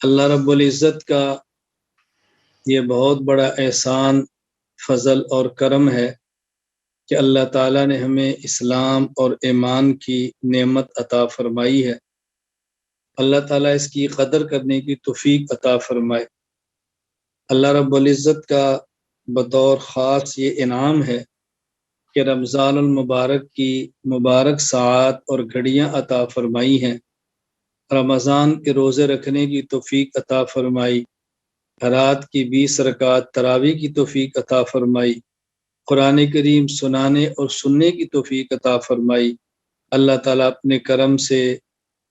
اللہ رب العزت کا یہ بہت بڑا احسان، فضل اور کرم ہے کہ اللہ تعالیٰ نے ہمیں اسلام اور ایمان کی نعمت عطا فرمائی ہے۔ اللہ تعالیٰ اس کی قدر کرنے کی توفیق عطا فرمائے۔ اللہ رب العزت کا بطور خاص یہ انعام ہے کہ رمضان المبارک کی مبارک ساعات اور گھڑیاں عطا فرمائی ہیں، رمضان کے روزے رکھنے کی توفیق عطا فرمائی، رات کی 20 رکعت تراویح کی توفیق عطا فرمائی، قرآن کریم سنانے اور سننے کی توفیق عطا فرمائی۔ اللہ تعالیٰ اپنے کرم سے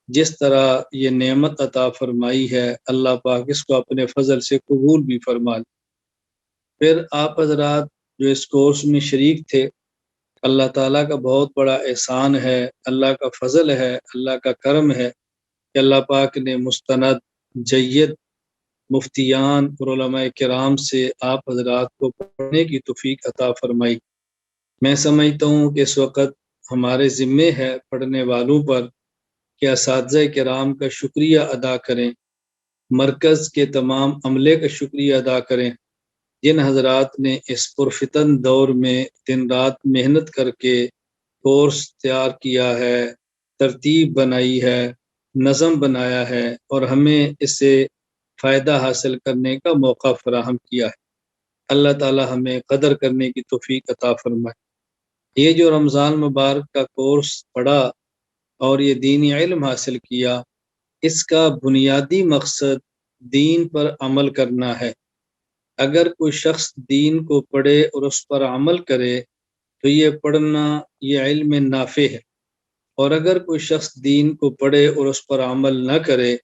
جس طرح یہ نعمت عطا فرمائی ہے، اللہ پاک اس کو اپنے فضل سے قبول بھی فرما لے۔ پھر آپ حضرات جو اس کورس میں شریک تھے، اللہ تعالیٰ کا بہت بڑا احسان ہے، اللہ کا فضل ہے، اللہ کا کرم ہے کہ اللہ پاک نے مستند جید مفتیان اور علماء کرام سے آپ حضرات کو پڑھنے کی توفیق عطا فرمائی۔ میں سمجھتا ہوں کہ اس وقت ہمارے ذمے ہے پڑھنے والوں پر کہ اساتذہ کرام کا شکریہ ادا کریں، مرکز کے تمام عملے کا شکریہ ادا کریں، جن حضرات نے اس پرفتن دور میں دن رات محنت کر کے کورس تیار کیا ہے، ترتیب بنائی ہے، نظم بنایا ہے اور ہمیں اس سے فائدہ حاصل کرنے کا موقع فراہم کیا ہے۔ اللہ تعالی ہمیں قدر کرنے کی توفیق عطا فرمائے۔ یہ جو رمضان مبارک کا کورس پڑھا اور یہ دینی علم حاصل کیا، اس کا بنیادی مقصد دین پر عمل کرنا ہے۔ اگر کوئی شخص دین کو پڑھے اور اس پر عمل کرے تو یہ پڑھنا یہ علم نافع ہے، اور اگر کوئی شخص دین کو پڑھے اور اس پر عمل نہ کرے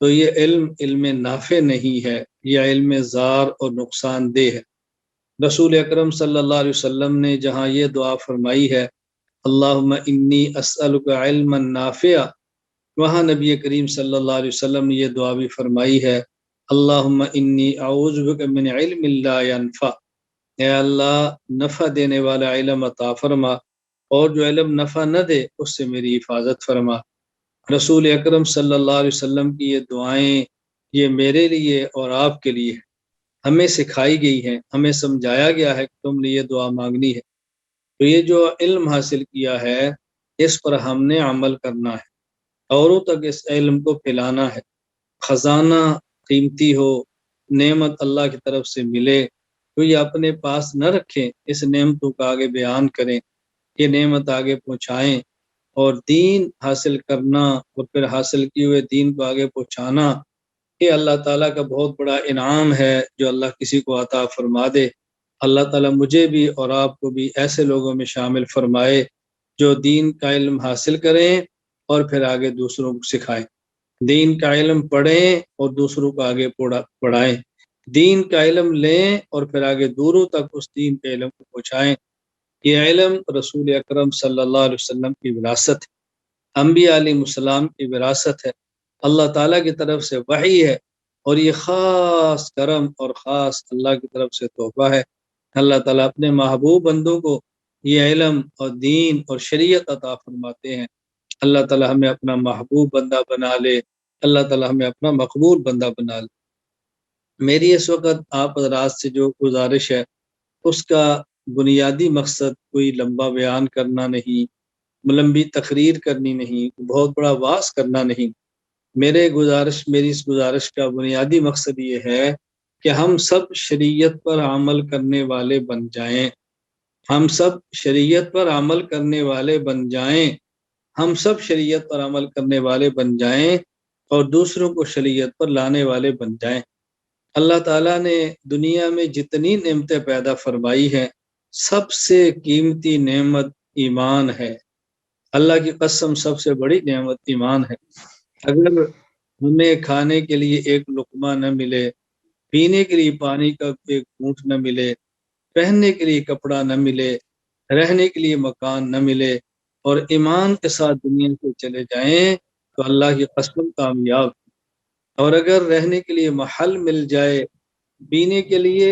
تو یہ علم نافع نہیں ہے، یہ علم زار اور نقصان دہ ہے۔ رسول اکرم صلی اللہ علیہ وسلم نے جہاں یہ دعا فرمائی ہے اللہم انی اسألک علما نافعا، وہاں نبی کریم صلی اللہ علیہ وسلم نے یہ دعا بھی فرمائی ہے اللہم انی اعوذ بک من علم لا ینفع، اے اللہ نفع دینے والا علم عطا فرما اور جو علم نفع نہ دے اس سے میری حفاظت فرما۔ رسول اکرم صلی اللہ علیہ وسلم کی یہ دعائیں یہ میرے لیے اور آپ کے لیے ہمیں سکھائی گئی ہیں، ہمیں سمجھایا گیا ہے کہ تم نے یہ دعا مانگنی ہے۔ تو یہ جو علم حاصل کیا ہے اس پر ہم نے عمل کرنا ہے، اوروں تک اس علم کو پھیلانا ہے۔ خزانہ قیمتی ہو، نعمت اللہ کی طرف سے ملے تو یہ اپنے پاس نہ رکھیں، اس نعمتوں کا آگے بیان کریں، یہ نعمت آگے پہنچائیں، اور دین حاصل کرنا اور پھر حاصل کیے ہوئے دین کو آگے پہنچانا یہ اللہ تعالیٰ کا بہت بڑا انعام ہے جو اللہ کسی کو عطا فرما دے۔ اللہ تعالیٰ مجھے بھی اور آپ کو بھی ایسے لوگوں میں شامل فرمائے جو دین کا علم حاصل کریں اور پھر آگے دوسروں کو سکھائیں، دین کا علم پڑھیں اور دوسروں کو آگے پڑھائیں، دین کا علم لیں اور پھر آگے دوروں تک اس دین کے علم کو پہنچائیں۔ یہ علم رسول اکرم صلی اللہ علیہ وسلم کی وراثت ہے، انبیاء علیہ السلام کی وراثت ہے، اللہ تعالیٰ کی طرف سے وحی ہے، اور یہ خاص کرم اور خاص اللہ کی طرف سے تحفہ ہے۔ اللہ تعالیٰ اپنے محبوب بندوں کو یہ علم اور دین اور شریعت عطا فرماتے ہیں۔ اللہ تعالیٰ ہمیں اپنا محبوب بندہ بنا لے، اللہ تعالیٰ ہمیں اپنا مقبول بندہ بنا لے۔ میری اس وقت آپ حضرات سے جو گزارش ہے اس کا بنیادی مقصد کوئی لمبا بیان کرنا نہیں، لمبی تقریر کرنی نہیں، بہت بڑا وعظ کرنا نہیں۔ میری اس گزارش کا بنیادی مقصد یہ ہے کہ ہم سب شریعت پر عمل کرنے والے بن جائیں، ہم سب شریعت پر عمل کرنے والے بن جائیں، ہم سب شریعت پر عمل کرنے والے بن جائیں اور دوسروں کو شریعت پر لانے والے بن جائیں۔ اللہ تعالیٰ نے دنیا میں جتنی نعمتیں پیدا فرمائی ہیں سب سے قیمتی نعمت ایمان ہے۔ اللہ کی قسم سب سے بڑی نعمت ایمان ہے۔ اگر ہمیں کھانے کے لیے ایک لقمہ نہ ملے، پینے کے لیے پانی کا ایک گھونٹ نہ ملے، پہننے کے لیے کپڑا نہ ملے، رہنے کے لیے مکان نہ ملے، اور ایمان کے ساتھ دنیا سے چلے جائیں تو اللہ کی قسم کامیاب۔ اور اگر رہنے کے لیے محل مل جائے، پینے کے لیے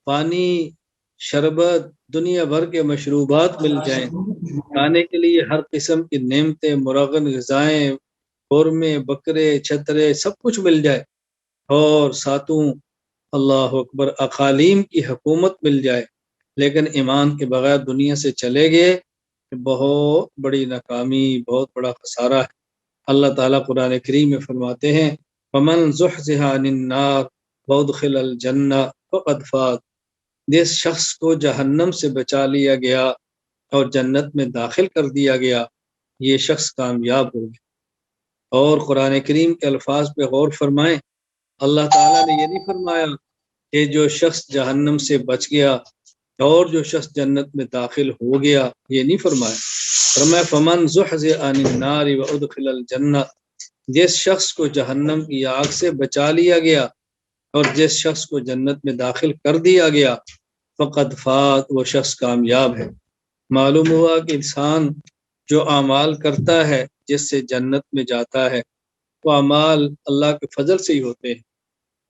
پانی، شربت، دنیا بھر کے مشروبات مل جائیں، کھانے کے لیے ہر قسم کی نعمتیں، مرغن غذائیں، قورمے، بکرے، چھترے، سب کچھ مل جائے، اور ساتوں اللہ اکبر اقالیم کی حکومت مل جائے لیکن ایمان کے بغیر دنیا سے چلے گئے، بہت بڑی ناکامی، بہت بڑا خسارہ ہے۔ اللہ تعالیٰ قرآن کریم میں فرماتے ہیں فمن زحزح عن النار وادخل الجنہ فقد فاز، جس شخص کو جہنم سے بچا لیا گیا اور جنت میں داخل کر دیا گیا، یہ شخص کامیاب ہو گیا۔ اور قرآن کریم کے الفاظ پہ غور فرمائیں، اللہ تعالیٰ نے یہ نہیں فرمایا کہ جو شخص جہنم سے بچ گیا اور جو شخص جنت میں داخل ہو گیا، یہ نہیں فرمایا۔ فرمایا فمن زحزح عن النار وادخل الجنہ، جس شخص کو جہنم کی آگ سے بچا لیا گیا اور جس شخص کو جنت میں داخل کر دیا گیا، فقد فاز، وہ شخص کامیاب ہے۔ معلوم ہوا کہ انسان جو اعمال کرتا ہے جس سے جنت میں جاتا ہے، وہ اعمال اللہ کے فضل سے ہی ہوتے ہیں۔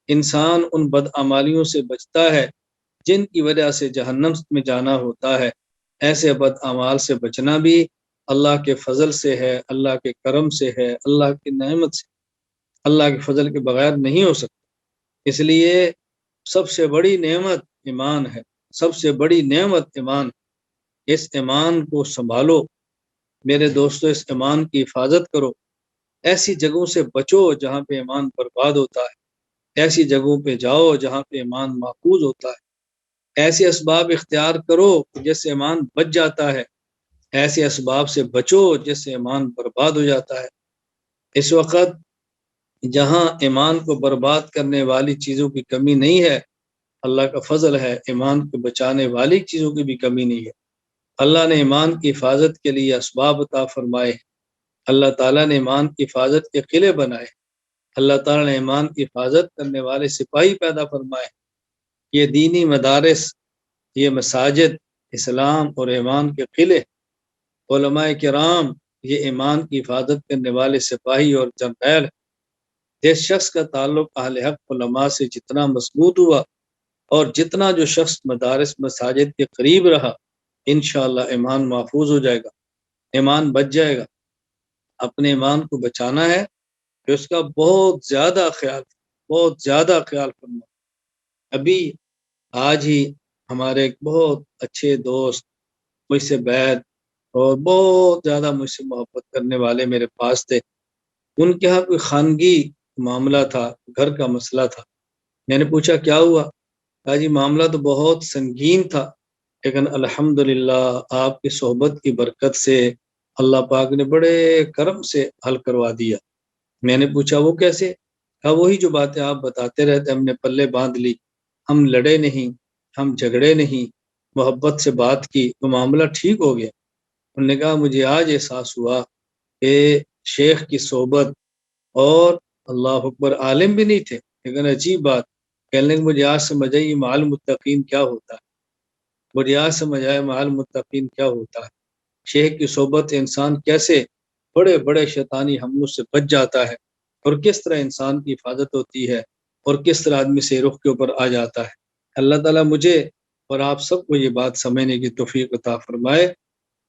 انسان ان بدعمالیوں سے بچتا ہے جن کی وجہ سے جہنم میں جانا ہوتا ہے۔ ایسے بد اعمال سے بچنا بھی اللہ کے فضل سے ہے، اللہ کے کرم سے ہے، اللہ کی نعمت سے، اللہ کے فضل کے بغیر نہیں ہو سکتا۔ اس لیے سب سے بڑی نعمت ایمان ہے، سب سے بڑی نعمت ایمان ہے۔ اس ایمان کو سنبھالو میرے دوستو، اس ایمان کی حفاظت کرو، ایسی جگہوں سے بچو جہاں پہ ایمان برباد ہوتا ہے، ایسی جگہوں پہ جاؤ جہاں پہ ایمان محفوظ ہوتا ہے، ایسے اسباب اختیار کرو جس سے ایمان بچ جاتا ہے، ایسے اسباب سے بچو جس سے ایمان برباد ہو جاتا ہے۔ اس وقت جہاں ایمان کو برباد کرنے والی چیزوں کی کمی نہیں ہے، اللہ کا فضل ہے، ایمان کو بچانے والی چیزوں کی بھی کمی نہیں ہے۔ اللہ نے ایمان کی حفاظت کے لیے اسباب عطا فرمائے، اللہ تعالیٰ نے ایمان کی حفاظت کے قلعے بنائے، اللہ تعالیٰ نے ایمان کی حفاظت کرنے والے سپاہی پیدا فرمائے۔ یہ دینی مدارس، یہ مساجد، اسلام اور ایمان کے قلعے، علماء کرام، یہ ایمان کی حفاظت کرنے والے سپاہی اور جرنیل۔ جس شخص کا تعلق اہل حق علماء سے جتنا مضبوط ہوا اور جتنا جو شخص مدارس مساجد کے قریب رہا، انشاءاللہ ایمان محفوظ ہو جائے گا، ایمان بچ جائے گا۔ اپنے ایمان کو بچانا ہے کہ اس کا بہت زیادہ خیال کرنا۔ ابھی آج ہی ہمارے ایک بہت اچھے دوست مجھ سے بیعت اور بہت زیادہ مجھ سے محبت کرنے والے میرے پاس تھے۔ ان کے ہاں کوئی خانگی معاملہ تھا، گھر کا مسئلہ تھا۔ میں نے پوچھا کیا ہوا؟ کہا جی معاملہ تو بہت سنگین تھا لیکن الحمدللہ آپ کی صحبت کی برکت سے اللہ پاک نے بڑے کرم سے حل کروا دیا۔ میں نے پوچھا وہ کیسے؟ کہا وہی جو باتیں آپ بتاتے رہتے ہم نے پلے باندھ لی، ہم لڑے نہیں، ہم جھگڑے نہیں، محبت سے بات کی تو معاملہ ٹھیک ہو گیا۔ انہوں نے کہا مجھے آج احساس ہوا کہ شیخ کی صحبت، اور اللہ اکبر عالم بھی نہیں تھے لیکن عجیب بات، کہنے لگے مجھے آج سمجھ آئی مع المتقین کیا ہوتا ہے، مجھے آج سمجھ آیا مع المتقین کیا ہوتا ہے۔ شیخ کی صحبت انسان کیسے بڑے بڑے شیطانی حملوں سے بچ جاتا ہے، اور کس طرح انسان کی حفاظت ہوتی ہے، اور کس طرح آدمی سے رخ کے اوپر آ جاتا ہے۔ اللہ تعالیٰ مجھے اور آپ سب کو یہ بات سمجھنے کی توفیق عطا فرمائے۔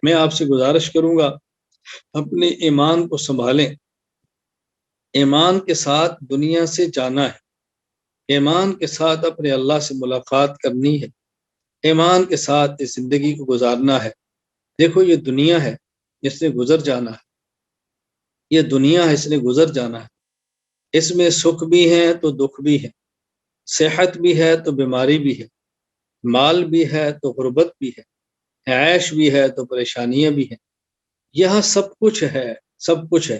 میں آپ سے گزارش کروں گا اپنے ایمان کو سنبھالیں، ایمان کے ساتھ دنیا سے جانا ہے، ایمان کے ساتھ اپنے اللہ سے ملاقات کرنی ہے، ایمان کے ساتھ اس زندگی کو گزارنا ہے۔ دیکھو یہ دنیا ہے، اس نے گزر جانا ہے، یہ دنیا ہے، اس نے گزر جانا ہے۔ اس میں سکھ بھی ہے تو دکھ بھی ہے، صحت بھی ہے تو بیماری بھی ہے، مال بھی ہے تو غربت بھی ہے، عیش بھی ہے تو پریشانیاں بھی ہیں، یہاں سب کچھ ہے، سب کچھ ہے۔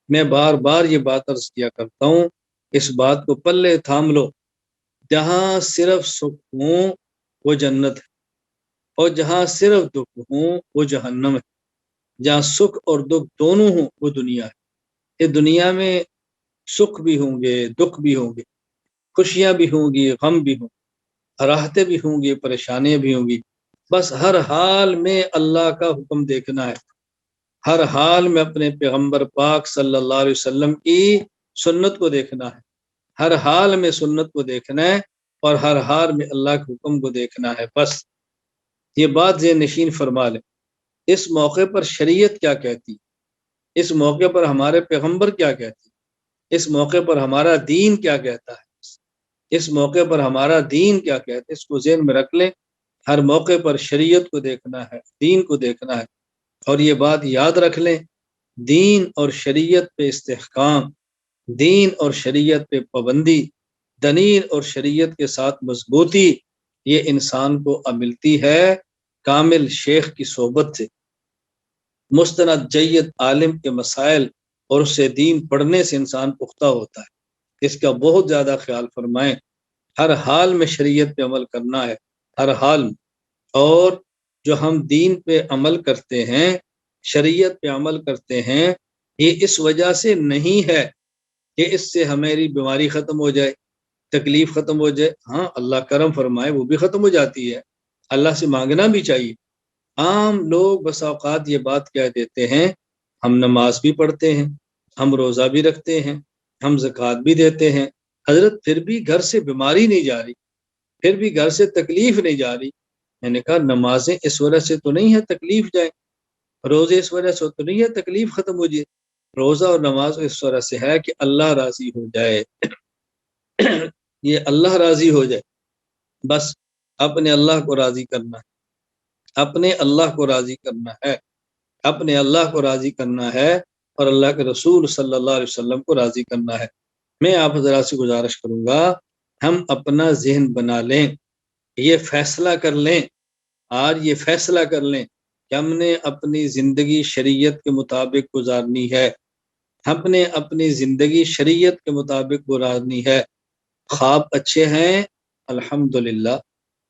میں بار بار یہ بات عرض کیا کرتا ہوں، اس بات کو پلے تھام لو، جہاں صرف سکھ ہوں وہ جنت ہے، اور جہاں صرف دکھ ہوں وہ جہنم ہے۔ جہاں سکھ اور دکھ دونوں ہوں وہ دنیا ہے۔ یہ دنیا میں سکھ بھی ہوں گے، دکھ بھی ہوں گے، خوشیاں بھی ہوں گی، غم بھی ہوں گے، راحتیں بھی ہوں گی، پریشانیاں بھی ہوں گی۔ بس ہر حال میں اللہ کا حکم دیکھنا ہے، ہر حال میں اپنے پیغمبر پاک صلی اللہ علیہ وسلم کی سنت کو دیکھنا ہے، ہر حال میں سنت کو دیکھنا ہے، اور ہر حال میں اللہ کے حکم کو دیکھنا ہے۔ بس یہ بات ذہن نشین فرما لیں۔ اس موقع پر شریعت کیا کہتی، اس موقع پر ہمارے پیغمبر کیا کہتی، اس موقع پر ہمارا دین کیا کہتا ہے، اس موقع پر ہمارا دین کیا کہتا ہے، اس کو ذہن میں رکھ لیں۔ ہر موقع پر شریعت کو دیکھنا ہے، دین کو دیکھنا ہے، اور یہ بات یاد رکھ لیں، دین اور شریعت پہ استحکام، دین اور شریعت پہ پابندی، دین اور شریعت کے ساتھ مضبوطی، یہ انسان کو ملتی ہے کامل شیخ کی صحبت سے، مستند جید عالم کے مسائل اور اس سے دین پڑھنے سے انسان پختہ ہوتا ہے۔ اس کا بہت زیادہ خیال فرمائیں، ہر حال میں شریعت پہ عمل کرنا ہے، ہر حال میں۔ اور جو ہم دین پہ عمل کرتے ہیں، شریعت پہ عمل کرتے ہیں، یہ اس وجہ سے نہیں ہے کہ اس سے ہماری بیماری ختم ہو جائے، تکلیف ختم ہو جائے۔ ہاں اللہ کرم فرمائے وہ بھی ختم ہو جاتی ہے، اللہ سے مانگنا بھی چاہیے۔ عام لوگ بس اوقات یہ بات کہہ دیتے ہیں، ہم نماز بھی پڑھتے ہیں، ہم روزہ بھی رکھتے ہیں، ہم زکوٰۃ بھی دیتے ہیں، حضرت پھر بھی گھر سے بیماری نہیں جا رہی، پھر بھی گھر سے تکلیف نہیں جا رہی۔ میں نے کہا نمازیں اس وجہ سے تو نہیں ہے تکلیف جائے، روزے اس وجہ سے تو نہیں ہے تکلیف ختم ہو جائے، روزہ اور نماز اس وجہ سے ہے کہ اللہ راضی ہو جائے، یہ اللہ راضی ہو جائے، بس اپنے اللہ کو راضی کرنا ہے، اپنے اللہ کو راضی کرنا ہے، اپنے اللہ کو راضی کرنا ہے، اور اللہ کے رسول صلی اللہ علیہ وسلم کو راضی کرنا ہے۔ میں آپ حضرات سے گزارش کروں گا، ہم اپنا ذہن بنا لیں، یہ فیصلہ کر لیں، آج یہ فیصلہ کر لیں کہ ہم نے اپنی زندگی شریعت کے مطابق گزارنی ہے، ہم نے اپنی زندگی شریعت کے مطابق گزارنی ہے۔ خواب اچھے ہیں الحمدللہ،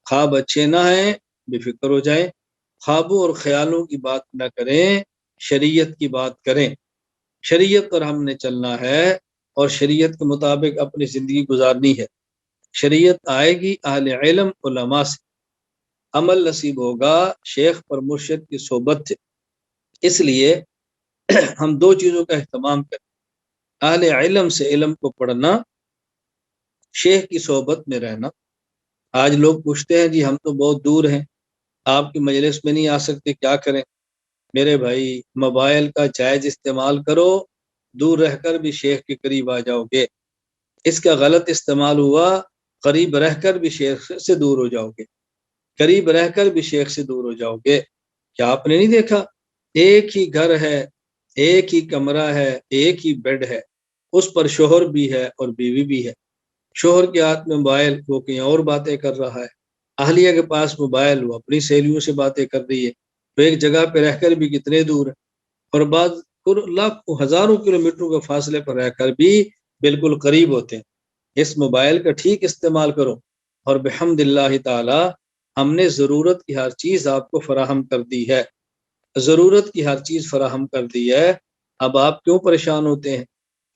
خواب اچھے نہ ہیں بے فکر ہو جائیں، خوابوں اور خیالوں کی بات نہ کریں، شریعت کی بات کریں۔ شریعت پر ہم نے چلنا ہے اور شریعت کے مطابق اپنی زندگی گزارنی ہے۔ شریعت آئے گی اہل علم علماء سے، عمل نصیب ہوگا شیخ پر مرشد کی صحبت سے۔ اس لیے ہم دو چیزوں کا اہتمام کریں، اہل علم سے علم کو پڑھنا، شیخ کی صحبت میں رہنا۔ آج لوگ پوچھتے ہیں جی ہم تو بہت دور ہیں، آپ کی مجلس میں نہیں آ سکتے، کیا کریں؟ میرے بھائی موبائل کا جائز استعمال کرو، دور رہ کر بھی شیخ کے قریب آ جاؤ گے۔ اس کا غلط استعمال ہوا، قریب رہ کر بھی شیخ سے دور ہو جاؤ گے، قریب رہ کر بھی شیخ سے دور ہو جاؤ گے۔ کیا آپ نے نہیں دیکھا، ایک ہی گھر ہے، ایک ہی کمرہ ہے، ایک ہی بیڈ ہے، اس پر شوہر بھی ہے اور بیوی بھی ہے۔ شوہر کے ہاتھ میں موبائل، وہ کہیں اور باتیں کر رہا ہے، اہلیہ کے پاس موبائل، وہ اپنی سہیلیوں سے باتیں کر رہی ہے، تو ایک جگہ پہ رہ کر بھی کتنے دور ہے، اور بعض لاکھوں ہزاروں کلومیٹروں کے فاصلے پر رہ کر بھی بالکل قریب ہوتے ہیں۔ اس موبائل کا ٹھیک استعمال کرو، اور بحمد اللہ تعالی ہم نے ضرورت کی ہر چیز آپ کو فراہم کر دی ہے، ضرورت کی ہر چیز فراہم کر دی ہے۔ اب آپ کیوں پریشان ہوتے ہیں؟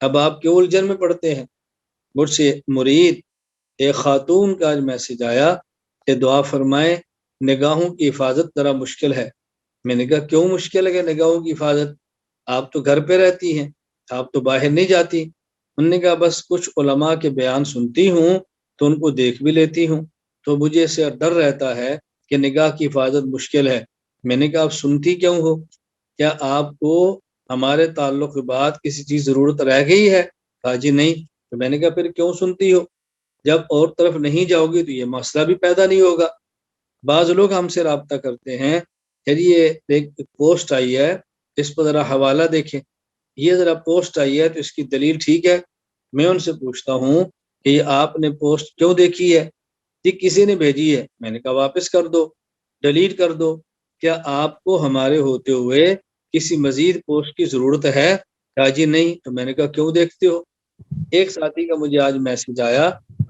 اب آپ کیوں الجھن میں پڑتے ہیں؟ مجھ سے مرید ایک خاتون کا آج میسج آیا کہ دعا فرمائیں، نگاہوں کی حفاظت ذرا مشکل ہے۔ میں نے کہا کیوں مشکل ہے کہ نگاہوں کی حفاظت؟ آپ تو گھر پہ رہتی ہیں، آپ تو باہر نہیں جاتی۔ انہوں نے کہا بس کچھ علماء کے بیان سنتی ہوں تو ان کو دیکھ بھی لیتی ہوں، تو مجھے اس سے ڈر رہتا ہے کہ نگاہ کی حفاظت مشکل ہے۔ میں نے کہا آپ سنتی کیوں ہو؟ کیا آپ کو ہمارے تعلق کے بعد کسی چیز ضرورت رہ گئی ہے؟ کہا جی نہیں۔ تو میں نے کہا پھر کیوں سنتی ہو؟ جب اور طرف نہیں جاؤ گی تو یہ مسئلہ بھی پیدا نہیں ہوگا۔ بعض لوگ ہم سے رابطہ کرتے ہیں، پھر یہ ایک پوسٹ آئی ہے، اس پر ذرا حوالہ دیکھیں، یہ ذرا پوسٹ آئی ہے تو اس کی دلیل ٹھیک ہے؟ میں ان سے پوچھتا ہوں کہ یہ آپ نے پوسٹ کیوں دیکھی ہے؟ کہ کسی نے بھیجی ہے۔ میں نے کہا واپس کر دو، ڈیلیٹ کر دو۔ کیا آپ کو ہمارے ہوتے ہوئے کسی مزید پوسٹ کی ضرورت ہے؟ کہا جی نہیں۔ تو میں نے کہا کیوں دیکھتے ہو؟ ایک ساتھی کا مجھے آج میسج آیا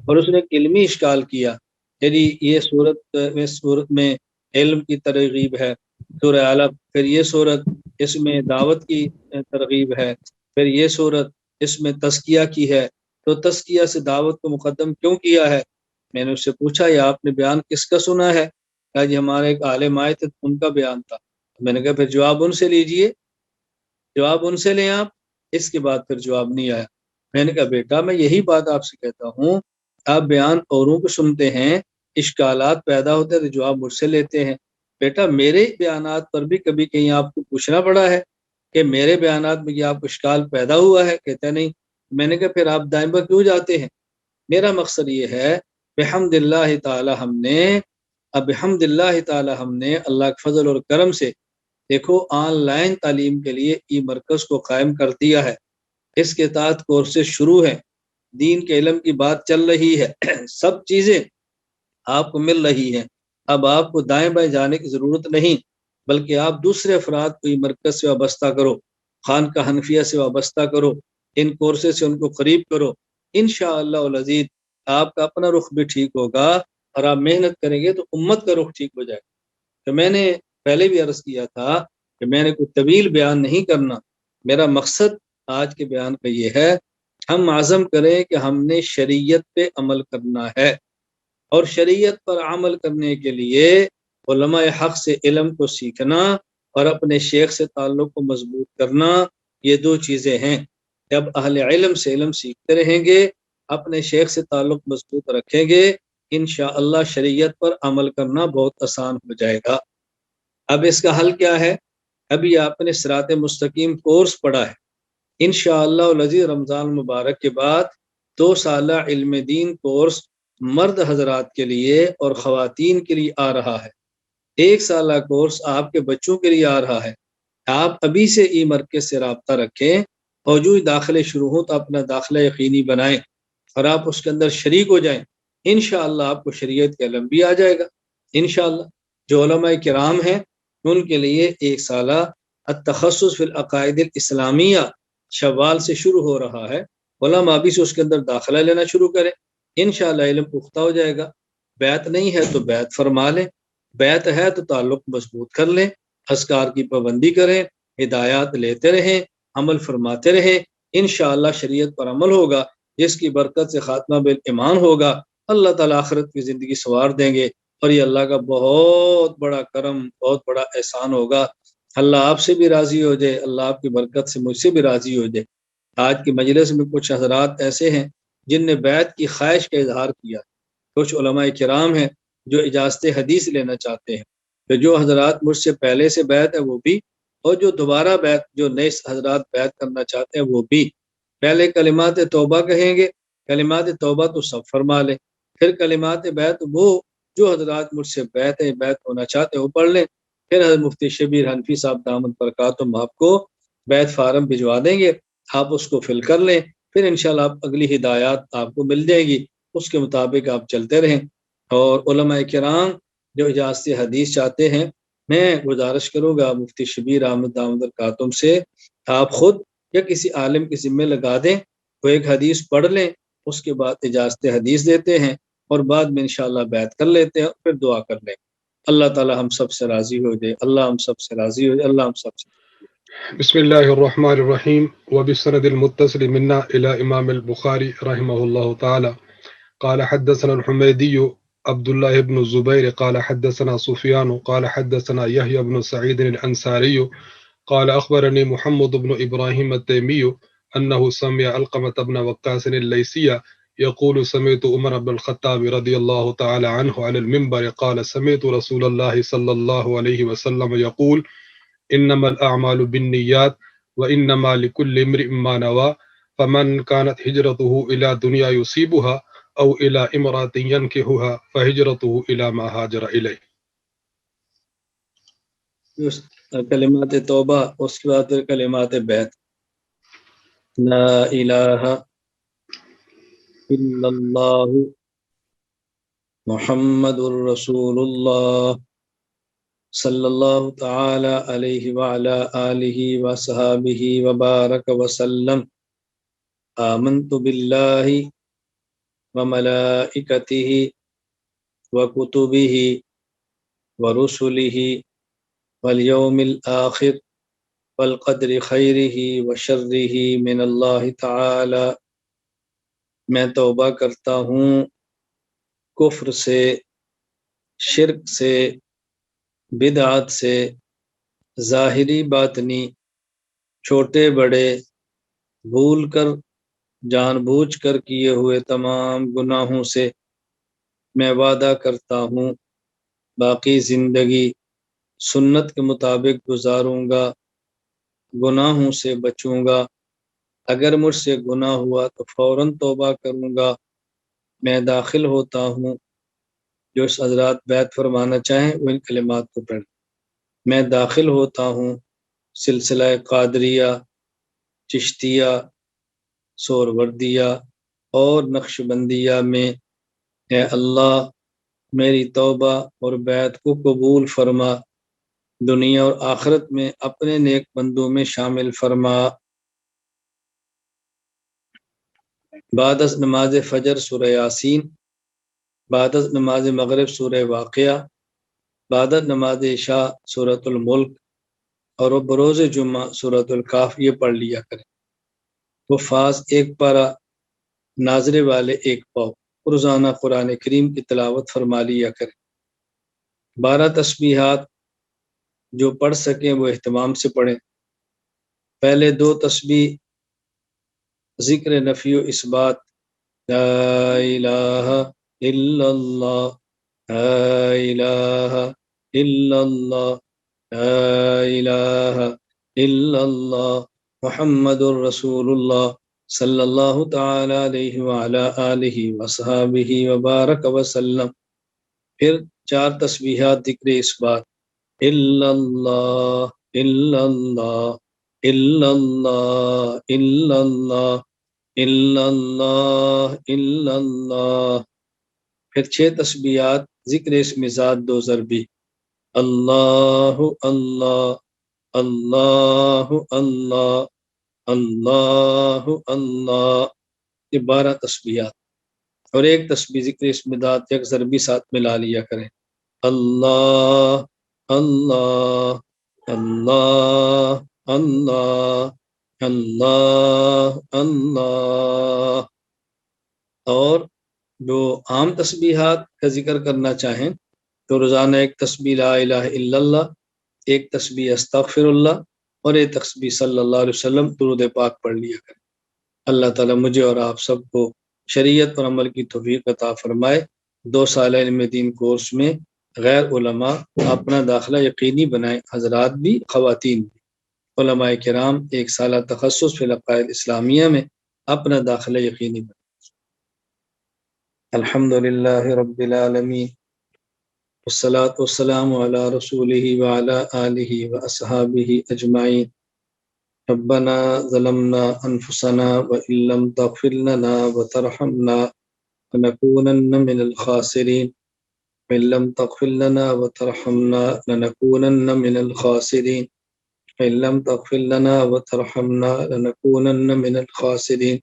اور اس نے ایک علمی اشکال کیا، یعنی یہ صورت میں علم کی ترغیب ہے، سورہ علق، پھر یہ صورت اس میں دعوت کی ترغیب ہے، پھر یہ صورت اس میں تزکیہ کی ہے، تو تزکیہ سے دعوت کو مقدم کیوں کیا ہے؟ میں نے اس سے پوچھا یہ آپ نے بیان کس کا سنا ہے؟ کہا جی ہمارے ایک عالم آئے تھے ان کا بیان تھا۔ میں نے کہا پھر جواب ان سے لیجئے، جواب ان سے لیں آپ۔ اس کے بعد پھر جواب نہیں آیا۔ میں نے کہا بیٹا میں یہی بات آپ سے کہتا ہوں، آپ بیان اوروں کو سنتے ہیں، اشکالات پیدا ہوتے ہیں تو جواب مجھ سے لیتے ہیں۔ بیٹا میرے بیانات پر بھی کبھی کہیں آپ کو پوچھنا پڑا ہے کہ میرے بیانات میں یہ آپ کو اشکال پیدا ہوا ہے؟ کہتا نہیں۔ میں نے کہا پھر آپ دائیں بائیں کیوں جاتے ہیں؟ میرا مقصد یہ ہے بحمد اللہ تعالی ہم نے اللہ کے فضل اور کرم سے دیکھو آن لائن تعلیم کے لیے ای مرکز کو قائم کر دیا ہے۔ اس کے تحت کورسز شروع ہیں، دین کے علم کی بات چل رہی ہے، سب چیزیں آپ کو مل رہی ہیں۔ اب آپ کو دائیں بائیں جانے کی ضرورت نہیں، بلکہ آپ دوسرے افراد کو ای مرکز سے وابستہ کرو، خانقاہ حنفیہ سے وابستہ کرو، ان کورسز سے ان کو قریب کرو۔ انشاءاللہ العزیز آپ کا اپنا رخ بھی ٹھیک ہوگا، اور آپ محنت کریں گے تو امت کا رخ ٹھیک ہو جائے گا۔ تو میں نے پہلے بھی عرض کیا تھا کہ میں نے کوئی طویل بیان نہیں کرنا، میرا مقصد آج کے بیان کا یہ ہے ہم عزم کریں کہ ہم نے شریعت پہ عمل کرنا ہے، اور شریعت پر عمل کرنے کے لیے علماء حق سے علم کو سیکھنا اور اپنے شیخ سے تعلق کو مضبوط کرنا، یہ دو چیزیں ہیں۔ جب اہل علم سے علم سیکھتے رہیں گے، اپنے شیخ سے تعلق مضبوط رکھیں گے، انشاءاللہ شریعت پر عمل کرنا بہت آسان ہو جائے گا۔ اب اس کا حل کیا ہے؟ ابھی آپ نے صراط مستقیم کورس پڑھا ہے، انشاءاللہ العزیز رمضان مبارک کے بعد 2 سالہ علم دین کورس مرد حضرات کے لیے اور خواتین کے لیے آ رہا ہے۔ 1 سالہ کورس آپ کے بچوں کے لیے آ رہا ہے۔ آپ ابھی سے ای مرکز سے رابطہ رکھیں، اور جو داخلے شروع ہوں تو اپنا داخلہ یقینی بنائیں اور آپ اس کے اندر شریک ہو جائیں۔ انشاءاللہ آپ کو شریعت کا علم بھی آ جائے گا انشاءاللہ۔ جو علماء کرام ہیں ان کے لیے 1 سالہ التخصص فی العقائد الاسلامیہ شوال سے شروع ہو رہا ہے، علماء ابھی سے اس کے اندر داخلہ لینا شروع کریں، انشاءاللہ علم پختہ ہو جائے گا۔ بیعت نہیں ہے تو بیعت فرما لیں، بیعت ہے تو تعلق مضبوط کر لیں، اذکار کی پابندی کریں، ہدایات لیتے رہیں، عمل فرماتے رہیں، انشاءاللہ شریعت پر عمل ہوگا، جس کی برکت سے خاتمہ بالایمان ہوگا۔ اللہ تعالیٰ آخرت کی زندگی سنوار دیں گے، اور یہ اللہ کا بہت بڑا کرم، بہت بڑا احسان ہوگا۔ اللہ آپ سے بھی راضی ہو جائے، اللہ آپ کی برکت سے مجھ سے بھی راضی ہو جائے۔ آج کی مجلس میں کچھ حضرات ایسے ہیں جن نے بیعت کی خواہش کا اظہار کیا، کچھ علماء کرام ہیں جو اجازت حدیث لینا چاہتے ہیں، تو جو حضرات مجھ سے پہلے سے بیعت ہے وہ بھی، اور جو دوبارہ بیعت جو نئے حضرات بیعت کرنا چاہتے ہیں وہ بھی۔ پہلے کلمات توبہ کہیں گے، کلمات توبہ تو سب فرما لیں، پھر کلمات بیعت وہ جو حضرات مجھ سے بیعت ہونا چاہتے ہیں وہ پڑھ لیں، پھر حضرت مفتی شبیر حنفی صاحب دامت برکاتہم آپ کو بیعت فارم بھجوا دیں گے، آپ اس کو فل کر لیں، پھر انشاءاللہ آپ اگلی ہدایات آپ کو مل جائے گی، اس کے مطابق آپ چلتے رہیں۔ اور علماء کرام جو اجازت حدیث چاہتے ہیں، میں گزارش کروں گا مفتی شبیر احمد دامت برکاتہم سے آپ خود یا کسی عالم کے ذمہ لگا دیں، وہ ایک حدیث پڑھ لیں، اس کے بعد اجازت حدیث دیتے ہیں، اور بعد میں انشاءاللہ بیعت کر لیتے ہیں، پھر دعا کر لیں۔ اللہ تعالی ہم سب سے راضی ہو جائے، اللہ ہم سب سے راضی ہو جائے، اللہ ہم سب سے۔ بسم الله الرحمن الرحيم وبالسند المتصل منا إلى إمام البخاري رحمه الله تعالى قال حدثنا الحميدي عبد الله بن الزبير قال حدثنا سفيان قال حدثنا يحيى بن سعيد الأنصاري قال أخبرني محمد بن إبراهيم التيمي أنه سمع علقمة بن وقاص الليثي يقول سمعت عمر بن الخطاب رضي الله تعالى عنه على المنبر قال سمعت رسول الله صلى الله عليه وسلم يقول إنما الأعمال بالنيات وإنما لكل امرئ ما نوى فمن كانت هجرته إلى دنيا يصيبها أو إلى امرأة ينكحها فهجرته إلى ما هاجر إليه۔ کلمات توبہ، اس کے بعد پھر کلمات بیعت، لا الہ الا اللہ محمد الرسول اللہ صلی اللہ تعالی علیہ وعلا آلہ وصحابہ وبارک وسلم۔ آمنت باللہ وملائکتہ وکتبہ ورسلہ والیوم الآخر والقدر خیرہ وشرہ من اللہ تعالی۔ میں توبہ کرتا ہوں کفر سے، شرک سے، بدعات سے، ظاہری باطنی، چھوٹے بڑے، بھول کر جان بوجھ کر کیے ہوئے تمام گناہوں سے۔ میں وعدہ کرتا ہوں باقی زندگی سنت کے مطابق گزاروں گا، گناہوں سے بچوں گا، اگر مجھ سے گناہ ہوا تو فوراً توبہ کروں گا، میں داخل ہوتا ہوں۔ جو اس حضرات بیعت فرمانا چاہیں وہ ان کلمات کو پڑھیں۔ میں داخل ہوتا ہوں سلسلہ قادریہ، چشتیہ، سوروردیہ اور نقش بندیہ میں۔ اے اللہ میری توبہ اور بیعت کو قبول فرما، دنیا اور آخرت میں اپنے نیک بندوں میں شامل فرما۔ بعد از نماز فجر سورہ یاسین، بعد از نماز مغرب سورہ واقعہ، بعد از نماز عشاء سورۃ الملک اور بروز جمعہ سورۃ الکاف یہ پڑھ لیا کریں۔ حفاظ ایک پارہ، ناظرے والے ایک پاؤ، روزانہ قرآن کریم کی تلاوت فرما لیا کریں۔ 12 تسبیحات جو پڑھ سکیں وہ اہتمام سے پڑھیں۔ پہلے 2 تسبیح ذکر نفی و اثبات، لا الہ الا اللہ، لا الہ الا اللہ، لا الہ الا اللہ محمد الرسول اللہ صلی اللہ تعالی علیہ وعلی آلہ وصحابہ وبارک وسلم۔ پھر 4 تسبیحات ذکر اثبات، الا اللہ، الا اللہ، الا اللہ، الا اللہ، الا اللہ، الا اللہ۔ پھر 6 تسبیحات ذکر اسم ذات 2 ضربی، اللہ اللہ، اللہ اللہ، اللہ اللہ، یہ 12 تسبیحات۔ اور 1 تسبیح ذکر اسم ذات 1 ضربی ساتھ ملا لیا کریں، اللہ اللہ، اللہ اللہ، اللہ اللہ۔ اور جو عام تسبیحات کا ذکر کرنا چاہیں تو روزانہ 1 تسبیح لا الہ الا اللہ، 1 تسبیح استغفر اللہ اور 1 تسبیح صلی اللہ علیہ وسلم درود پاک پڑھ لیا کریں۔ اللہ تعالیٰ مجھے اور آپ سب کو شریعت پر عمل کی توفیق عطا فرمائے۔ 2 سالہ علم دین کورس میں غیر علماء اپنا داخلہ یقینی بنائیں، حضرات بھی خواتین بھی۔ علماء کرام 1 سالہ تخصص فی العقائد اسلامیہ میں اپنا داخلہ یقینی بنائیں۔ الحمدللہ رب العالمین والصلاة والسلام علی رسولہ وعلی آلہ واصحابہ اجمعین۔ ربنا ظلمنا انفسنا وان لم تغفر لنا وترحمنا لنكونن من الخاسرین، وان لم تغفر لنا وترحمنا لنكونن من الخاسرین، وان لم تغفر لنا وترحمنا لنكونن من الخاسرین۔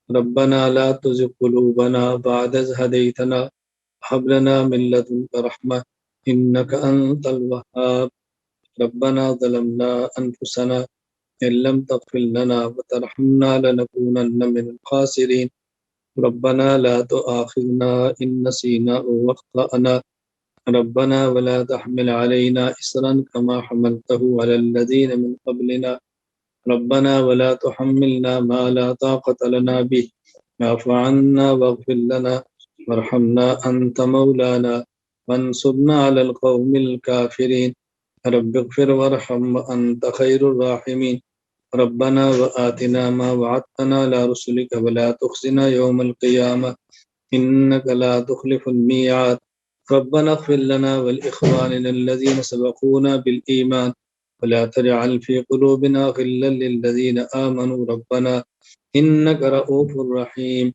ربنا لا تزغ قلوبنا بعد إذ هديتنا وهب لنا من لدنك رحمة إنك أنت الوهاب۔ ربنا ظلمنا أنفسنا إن لم تغفر لنا وترحمنا لنكونن من الخاسرين۔ ربنا لا تؤاخذنا إن نسينا أو أخطأنا، ربنا ولا تحمل علينا إصرا كما حملته على الذين من قبلنا، ربنا ولا تحملنا ما لا طاقة لنا به، واعف عنا واغفر لنا وارحمنا أنت مولانا وانصرنا على القوم الكافرين۔ رب اغفر وارحم وأنت خير الراحمين۔ ربنا وآتنا ما وعدتنا على رسلك ولا تخزنا يوم القيامة إنك لا تخلف الميعاد۔ ربنا اغفر لنا ولإخواننا الذين سبقونا بالإيمان ولا تجعل في قلوبنا غلا للذين آمنوا ربنا إنك رؤوف رحيم،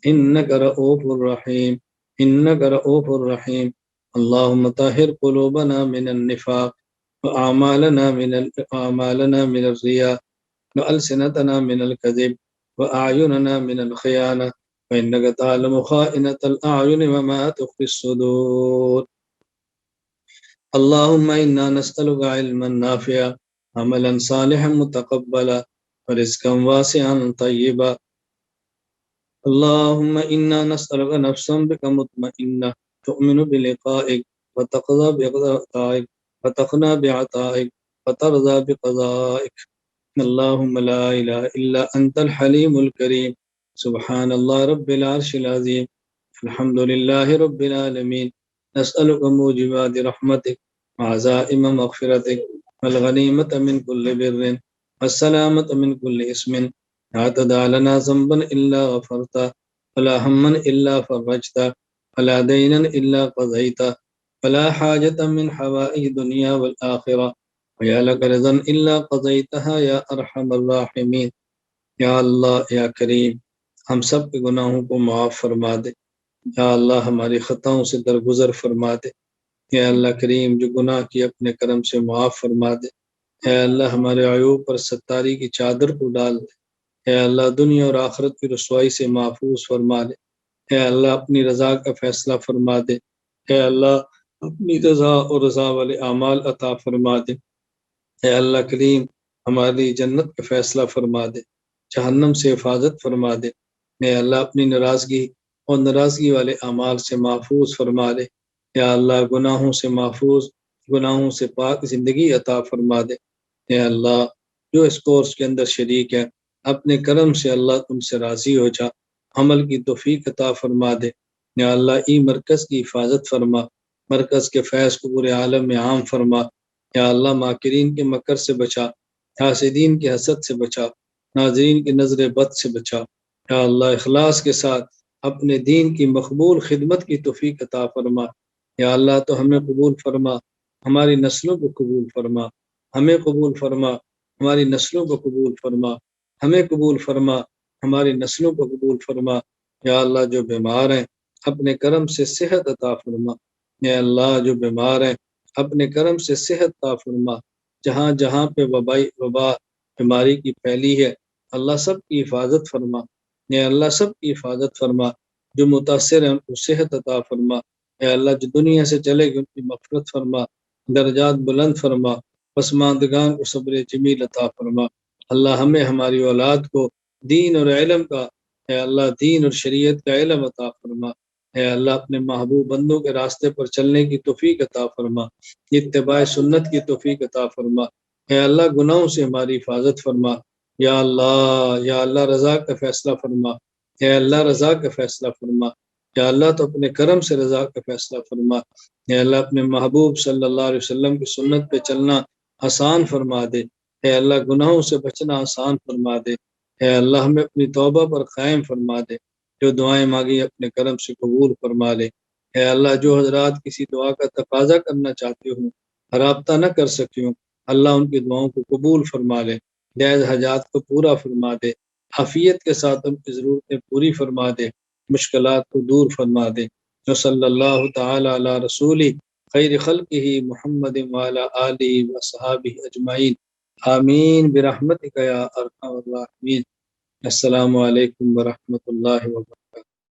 إنك رؤوف رحيم، إنك رؤوف رحيم۔ اللهم طهر قلوبنا من النفاق وأعمالنا من الرياء وألسنتنا من الكذب وأعيننا من الخيانة، وإنك تعلم خائنة الأعين وما تخفي الصدور۔ اللهم إنا نسألك علما نافعا، عملا صالحا متقبلا، ورزقا واسعا طيبا۔ اللهم إنا نسألك نفسا بك مطمئنة تؤمن بلقائك وتقضى بقضائك وتقنى بعطائك وترضى بقضائك۔ اللهم لا إله إلا أنت الحليم الكريم، سبحان الله رب العرش العظيم، الحمد لله رب العالمين۔ نسألك موجبات رحمتك وعزائم مغفرتك والغنيمة من كل بر والسلامة من كل اسم لا تدع لنا ذنبا إلا غفرته ولا هما إلا فرجته ولا دينا إلا قضيته ولا حاجة من حوائج الدنيا والآخرة ويا لك رضا إلا قضيتها يا أرحم الراحمين. یا اللہ یا کریم ہم سب کے گناہوں کو معاف فرما دے. یا اللہ ہماری خطاؤں سے درگزر فرما دے. یا اللہ کریم جو گناہ کی اپنے کرم سے معاف فرما دے. اے اللہ ہمارے عیوب پر ستاری کی چادر کو ڈال دے. اے اللہ دنیا اور آخرت کی رسوائی سے محفوظ فرما دے. اے اللہ اپنی رضا کا فیصلہ فرما دے. اے اللہ اپنی رضا اور رضا والے اعمال عطا فرما دے. اے اللہ کریم ہماری جنت کا فیصلہ فرما دے. جہنم سے حفاظت فرما دے. اے اللہ اپنی ناراضگی اور ناراضگی والے اعمال سے محفوظ فرما دے. یا اللہ گناہوں سے محفوظ، گناہوں سے پاک زندگی عطا فرما دے. اے اللہ جو اس کورس کے اندر شریک ہے اپنے کرم سے اللہ تم سے راضی ہو جا، عمل کی توفیق عطا فرما دے. یا اللہ ای مرکز کی حفاظت فرما، مرکز کے فیض کو پورے عالم میں عام فرما. یا اللہ ماکرین کے مکر سے بچا، حاسدین کے حسد سے بچا، ناظرین کی نظر بد سے بچا. یا اللہ اخلاص کے ساتھ اپنے دین کی مقبول خدمت کی توفیق عطا فرما. یا اللہ تو ہمیں قبول فرما، ہماری نسلوں کو قبول فرما، ہمیں قبول فرما، ہماری نسلوں کو قبول فرما، ہمیں قبول فرما، ہماری نسلوں کو قبول فرما. یا اللہ جو بیمار ہیں اپنے کرم سے صحت عطا فرما. یا اللہ جو بیمار ہیں اپنے کرم سے صحت عطا فرما. جہاں جہاں پہ وبا بیماری کی پھیلی ہے اللہ سب کی حفاظت فرما. یا اللہ سب کی حفاظت فرما. جو متاثر ہیں ان کو صحت عطا فرما. اے اللہ جو دنیا سے چلے گئے ان کی مغفرت فرما، درجات بلند فرما، پسماندگان کو صبر جمیل عطا فرما. اللہ ہمیں ہماری اولاد کو دین اور علم کا، اے اللہ دین اور شریعت کا علم عطا فرما. اے اللہ اپنے محبوب بندوں کے راستے پر چلنے کی توفیق عطا فرما، اتباع سنت کی توفیق عطا فرما. اے اللہ گناہوں سے ہماری حفاظت فرما. یا اللہ رضا کا فیصلہ فرما. اے اللہ رضا کا فیصلہ فرما. یا اللہ تو اپنے کرم سے رضا کا فیصلہ فرما. اے اللہ اپنے محبوب صلی اللہ علیہ وسلم کی سنت پہ چلنا آسان فرما دے. اے اللہ گناہوں سے بچنا آسان فرما دے. اے اللہ ہمیں اپنی توبہ پر قائم فرما دے. جو دعائیں مانگی اپنے کرم سے قبول فرما لے. اے اللہ جو حضرات کسی دعا کا تقاضا کرنا چاہتے ہوں، رابطہ نہ کر سکے ہوں، اللہ ان کی دعاؤں کو قبول فرما لے، جائز حاجات کو پورا فرما دے، عافیت کے ساتھ ان کی ضرورتیں پوری فرما دے، مشکلات کو دور فرما دے. صلی اللہ تعالی علی رسولی خیر خلقہ محمد وعلی آلہ وصحابہ اجمعین. آمین برحمتک یا ارحم الراحمین. السلام علیکم ورحمۃ اللہ وبرکاتہ.